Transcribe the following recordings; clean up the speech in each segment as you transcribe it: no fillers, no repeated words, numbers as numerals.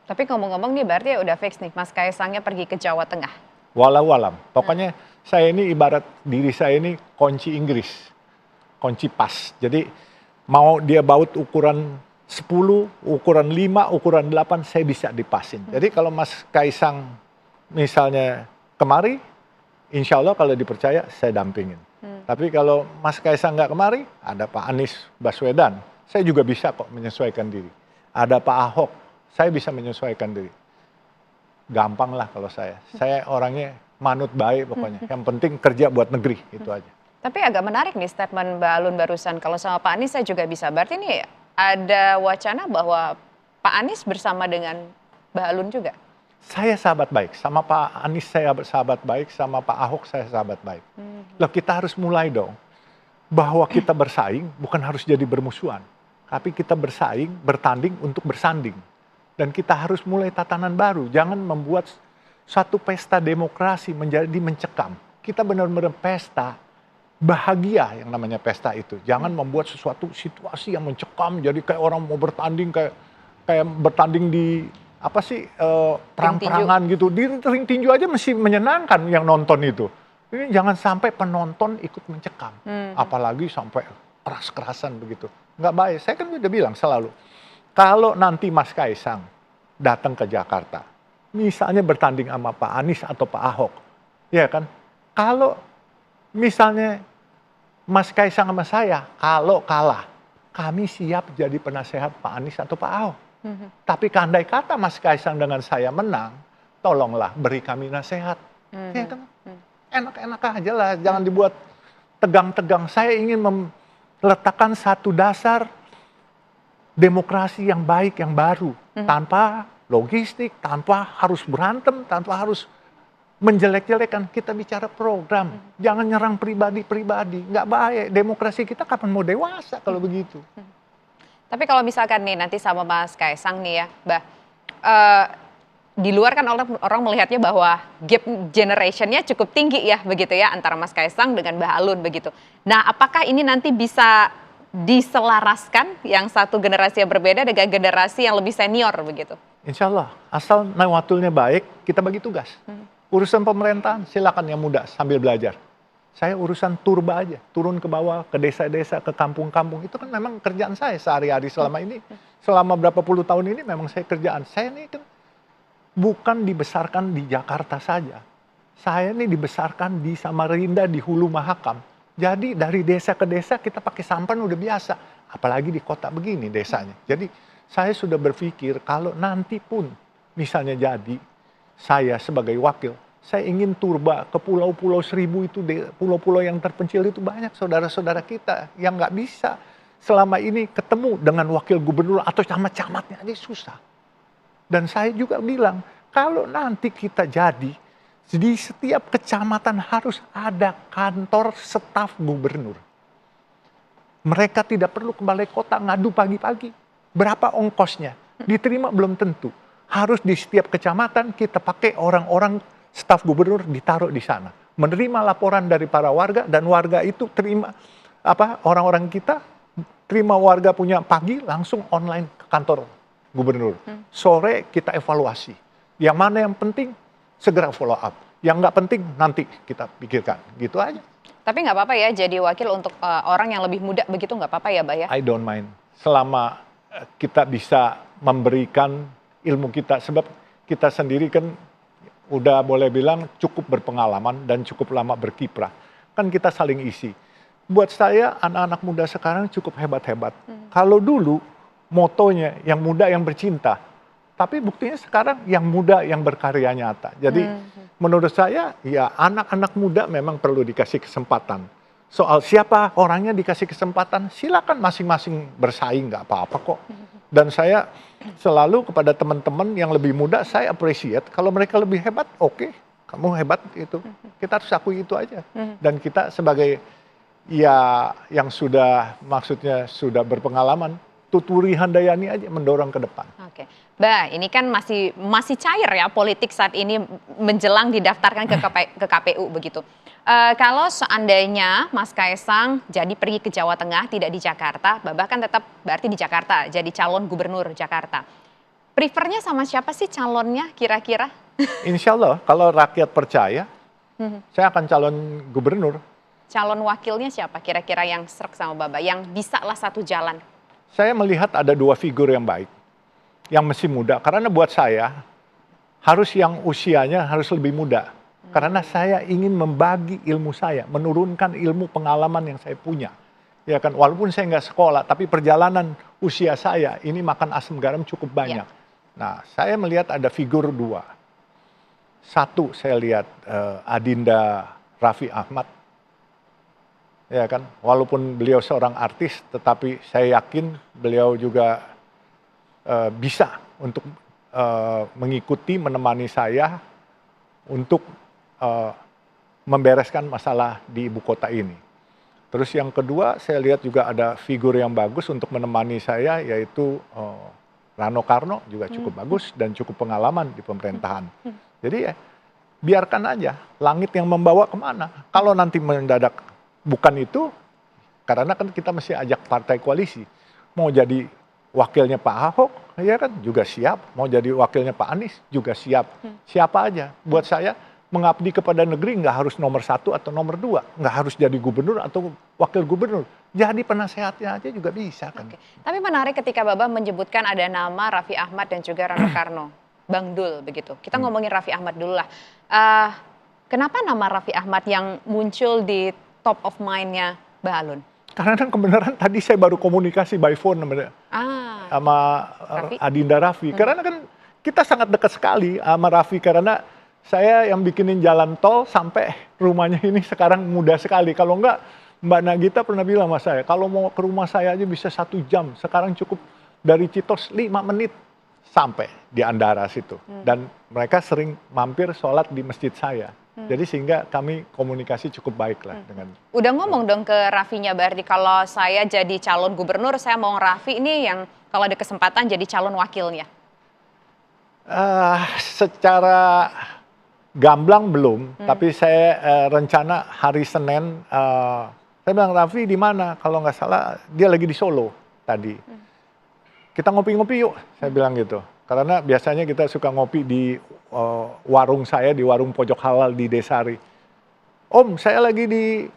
Tapi ngomong-ngomong nih berarti udah fix nih Mas Kaisangnya pergi ke Jawa Tengah? Walau alam. Pokoknya saya ini ibarat diri saya ini kunci Inggris, kunci pas. Jadi mau dia baut ukuran 10, ukuran 5, ukuran 8, saya bisa dipasin. Jadi kalau Mas Kaisang misalnya kemari, insya Allah kalau dipercaya saya dampingin. Tapi kalau Mas Kaisang nggak kemari, ada Pak Anies Baswedan, saya juga bisa kok menyesuaikan diri. Ada Pak Ahok, saya bisa menyesuaikan diri. Gampang lah kalau saya orangnya manut baik pokoknya. Yang penting kerja buat negeri, itu aja. Tapi agak menarik nih statement Mbak Alun barusan. Kalau sama Pak Anies saya juga bisa. Berarti nih ada wacana bahwa Pak Anies bersama dengan Mbak Alun juga? Saya sahabat baik, sama Pak Anies saya sahabat baik, sama Pak Ahok saya sahabat baik. Loh kita harus mulai dong, bahwa kita bersaing bukan harus jadi bermusuhan. Tapi kita bersaing, bertanding untuk bersanding. Dan kita harus mulai tatanan baru, jangan membuat satu pesta demokrasi menjadi mencekam. Kita benar-benar pesta, bahagia yang namanya pesta itu. Jangan membuat sesuatu situasi yang mencekam, jadi kayak orang mau bertanding, kayak bertanding di apa sih perang-perangan gitu. Di ring tinju aja masih menyenangkan yang nonton itu. Ini jangan sampai penonton ikut mencekam, apalagi sampai keras-kerasan begitu. Nggak baik. Saya kan udah bilang selalu, kalau nanti Mas Kaisang datang ke Jakarta, misalnya bertanding sama Pak Anies atau Pak Ahok, ya kan? Kalau misalnya Mas Kaisang sama saya, kalau kalah, kami siap jadi penasehat Pak Anies atau Pak Ahok. Tapi andai kata Mas Kaisang dengan saya menang, tolonglah beri kami nasihat. Ya kan? Enak-enak aja lah, jangan dibuat tegang-tegang. Saya ingin meletakkan satu dasar demokrasi yang baik, yang baru. Tanpa logistik, tanpa harus berantem, tanpa harus menjelek-jelekan. Kita bicara program, jangan nyerang pribadi-pribadi. Nggak baik, demokrasi kita kapan mau dewasa kalau begitu. Tapi kalau misalkan nih nanti sama Mas Kaisang nih ya, Mbak, di luar kan orang melihatnya bahwa gap generationnya cukup tinggi ya begitu ya antara Mas Kaisang dengan Mbak Alun begitu. Nah apakah ini nanti bisa diselaraskan yang satu generasi yang berbeda dengan generasi yang lebih senior begitu? Insya Allah, asal nawatulnya baik, kita bagi tugas. Urusan pemerintahan silakan yang muda sambil belajar. Saya urusan turba aja, turun ke bawah, ke desa-desa, ke kampung-kampung. Itu kan memang kerjaan saya sehari-hari selama ini. Selama berapa puluh tahun ini memang saya kerjaan. Saya ini kan bukan dibesarkan di Jakarta saja. Saya ini dibesarkan di Samarinda, di Hulu Mahakam. Jadi dari desa ke desa kita pakai sampan udah biasa. Apalagi di kota begini desanya. Jadi saya sudah berpikir kalau nanti pun misalnya jadi saya sebagai wakil, saya ingin turba ke pulau-pulau seribu itu, pulau-pulau yang terpencil itu banyak saudara-saudara kita yang nggak bisa selama ini ketemu dengan wakil gubernur atau camat-camatnya aja susah. Dan saya juga bilang, kalau nanti kita jadi, di setiap kecamatan harus ada kantor staf gubernur. Mereka tidak perlu ke balai kota ngadu pagi-pagi. Berapa ongkosnya? Diterima belum tentu. Harus di setiap kecamatan kita pakai orang-orang staf gubernur ditaruh di sana. Menerima laporan dari para warga dan warga itu terima orang-orang kita terima warga punya pagi langsung online ke kantor gubernur. Sore kita evaluasi. Yang mana yang penting segera follow up. Yang nggak penting nanti kita pikirkan. Gitu aja. Tapi nggak apa-apa ya jadi wakil untuk orang yang lebih muda begitu nggak apa-apa ya, Mbak ya? I don't mind. Selama kita bisa memberikan ilmu kita. Sebab kita sendiri kan udah boleh bilang cukup berpengalaman dan cukup lama berkiprah. Kan kita saling isi. Buat saya anak-anak muda sekarang cukup hebat-hebat. Kalau dulu motonya yang muda yang bercinta. Tapi buktinya sekarang yang muda yang berkarya nyata. Jadi menurut saya ya anak-anak muda memang perlu dikasih kesempatan. Soal siapa orangnya dikasih kesempatan silakan masing-masing bersaing nggak apa-apa kok. Dan saya selalu kepada teman-teman yang lebih muda saya appreciate. Kalau mereka lebih hebat oke, kamu hebat itu. Kita harus akui itu aja. Dan kita sebagai ya yang sudah maksudnya sudah berpengalaman tuturi Handayani aja mendorong ke depan. Oke, Mbak, ini kan masih cair ya politik saat ini menjelang didaftarkan ke KPU begitu. Kalau seandainya Mas Kaisang jadi pergi ke Jawa Tengah tidak di Jakarta, Mbak kan tetap berarti di Jakarta jadi calon gubernur Jakarta. Prefernya sama siapa sih calonnya kira-kira? Insya Allah kalau rakyat percaya, saya akan calon gubernur. Calon wakilnya siapa kira-kira yang serak sama Baba, yang bisa lah satu jalan? Saya melihat ada dua figur yang baik, yang masih muda. Karena buat saya, harus yang usianya harus lebih muda. Karena saya ingin membagi ilmu saya, menurunkan ilmu pengalaman yang saya punya. Ya kan, walaupun saya nggak sekolah, tapi perjalanan usia saya ini makan asam garam cukup banyak. Nah, saya melihat ada figur dua. Satu, saya lihat Adinda Raffi Ahmad. Ya kan, walaupun beliau seorang artis, tetapi saya yakin beliau juga bisa untuk mengikuti, menemani saya untuk membereskan masalah di ibu kota ini. Terus yang kedua, saya lihat juga ada figur yang bagus untuk menemani saya, yaitu Rano Karno, juga cukup bagus dan cukup pengalaman di pemerintahan. Jadi ya, biarkan aja langit yang membawa kemana. Kalau nanti mendadak bukan itu, karena kan kita mesti ajak partai koalisi. Mau jadi wakilnya Pak Ahok, ya kan juga siap. Mau jadi wakilnya Pak Anies juga siap. Siapa aja. Buat saya, mengabdi kepada negeri nggak harus nomor 1 atau nomor 2. Nggak harus jadi gubernur atau wakil gubernur. Jadi penasehatnya aja juga bisa kan. Oke. Tapi menarik ketika Baba menyebutkan ada nama Raffi Ahmad dan juga Rano Karno. Bang Dul begitu. Kita ngomongin Raffi Ahmad dulu lah. Kenapa nama Raffi Ahmad yang muncul di top of mind-nya Mbak Alun? Karena kan kebenaran tadi saya baru komunikasi by phone sama Adinda Raffi. Karena kan kita sangat dekat sekali sama Raffi, karena saya yang bikinin jalan tol sampai rumahnya ini sekarang mudah sekali. Kalau enggak, Mbak Nagita pernah bilang sama saya, kalau mau ke rumah saya aja bisa 1 jam. Sekarang cukup dari Citos 5 menit sampai di Andara situ. Dan mereka sering mampir sholat di masjid saya. Jadi sehingga kami komunikasi cukup baik lah dengan. Udah ngomong dong ke Raffinya, berarti kalau saya jadi calon gubernur, saya mau Raffi ini yang kalau ada kesempatan jadi calon wakilnya. Secara gamblang belum, tapi saya rencana hari Senin, saya bilang Raffi di mana? Kalau nggak salah dia lagi di Solo tadi. Kita ngopi-ngopi yuk, saya bilang gitu. Karena biasanya kita suka ngopi di warung saya, di warung pojok halal di Desari. Om, saya lagi di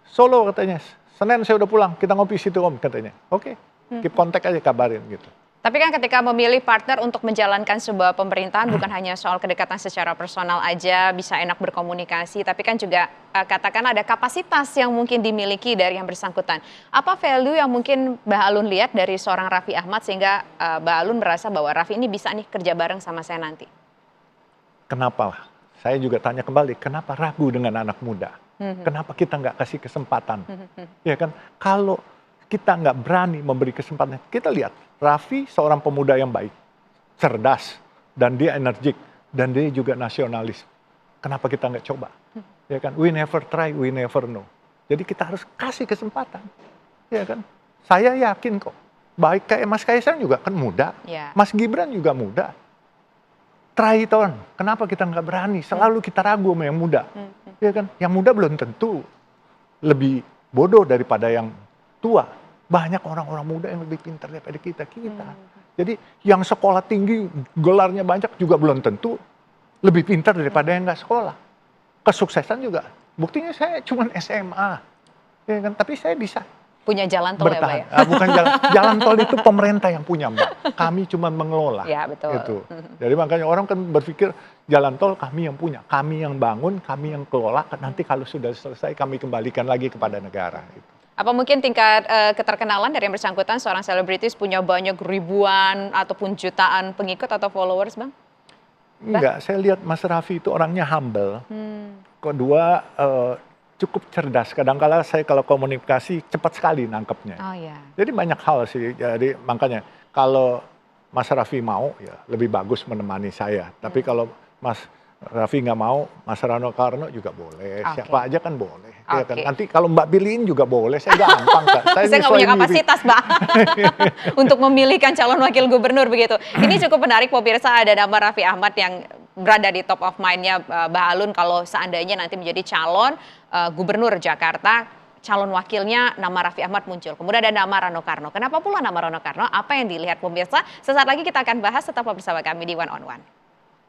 Solo katanya. Senin saya udah pulang, kita ngopi situ Om katanya. Oke, keep kontak aja, kabarin gitu. Tapi kan ketika memilih partner untuk menjalankan sebuah pemerintahan bukan hanya soal kedekatan secara personal aja, bisa enak berkomunikasi, tapi kan juga katakan ada kapasitas yang mungkin dimiliki dari yang bersangkutan. Apa value yang mungkin Mbak Alun lihat dari seorang Raffi Ahmad sehingga Mbak Alun merasa bahwa Raffi ini bisa nih kerja bareng sama saya nanti? Kenapa? Saya juga tanya kembali, kenapa ragu dengan anak muda? Kenapa kita nggak kasih kesempatan? Ya kan, kalau kita nggak berani memberi kesempatan, kita lihat Raffi seorang pemuda yang baik, cerdas, dan dia energik, dan dia juga nasionalis. Kenapa kita nggak coba? Ya kan, we never try, we never know. Jadi kita harus kasih kesempatan, ya kan? Saya yakin kok, baik kayak Mas Kaisang juga kan muda, Mas Gibran juga muda. Try Ton, kenapa kita nggak berani? Selalu kita ragu sama yang muda, ya kan? Yang muda belum tentu lebih bodoh daripada yang tua. Banyak orang-orang muda yang lebih pintar daripada kita. Jadi yang sekolah tinggi, gelarnya banyak juga belum tentu lebih pintar daripada yang nggak sekolah. Kesuksesan juga. Buktinya saya cuma SMA. Ya kan? Tapi saya bisa. Punya jalan tol bertahan. Ya Mbak ya? Bukan jalan tol itu pemerintah yang punya Mbak. Kami cuma mengelola. Ya betul. Gitu. Jadi makanya orang kan berpikir jalan tol kami yang punya. Kami yang bangun, kami yang kelola. Nanti kalau sudah selesai kami kembalikan lagi kepada negara. Gitu. Apa mungkin tingkat keterkenalan dari yang bersangkutan seorang selebritis punya banyak ribuan ataupun jutaan pengikut atau followers, Bang? Enggak, saya lihat Mas Raffi itu orangnya humble. Kedua, cukup cerdas. Kadang-kala saya kalau komunikasi cepat sekali nangkepnya. Oh iya. Jadi banyak hal sih. Jadi makanya kalau Mas Raffi mau, ya lebih bagus menemani saya. Tapi kalau Mas Raffi nggak mau, Mas Rano Karno juga boleh. Siapa aja kan boleh. Ya kan? Nanti kalau Mbak pilihin juga boleh. Saya gampang Kak. Saya nggak punya kapasitas, Mbak, untuk memilihkan calon wakil gubernur begitu. Ini cukup menarik, pemirsa, ada nama Raffi Ahmad yang berada di top of mind-nya Mbak Alun kalau seandainya nanti menjadi calon gubernur Jakarta. calon wakilnya nama Raffi Ahmad muncul. Kemudian ada nama Rano Karno. Kenapa pula nama Rano Karno? Apa yang dilihat pemirsa? Sesaat lagi kita akan bahas, tetap bersama kami di One on One.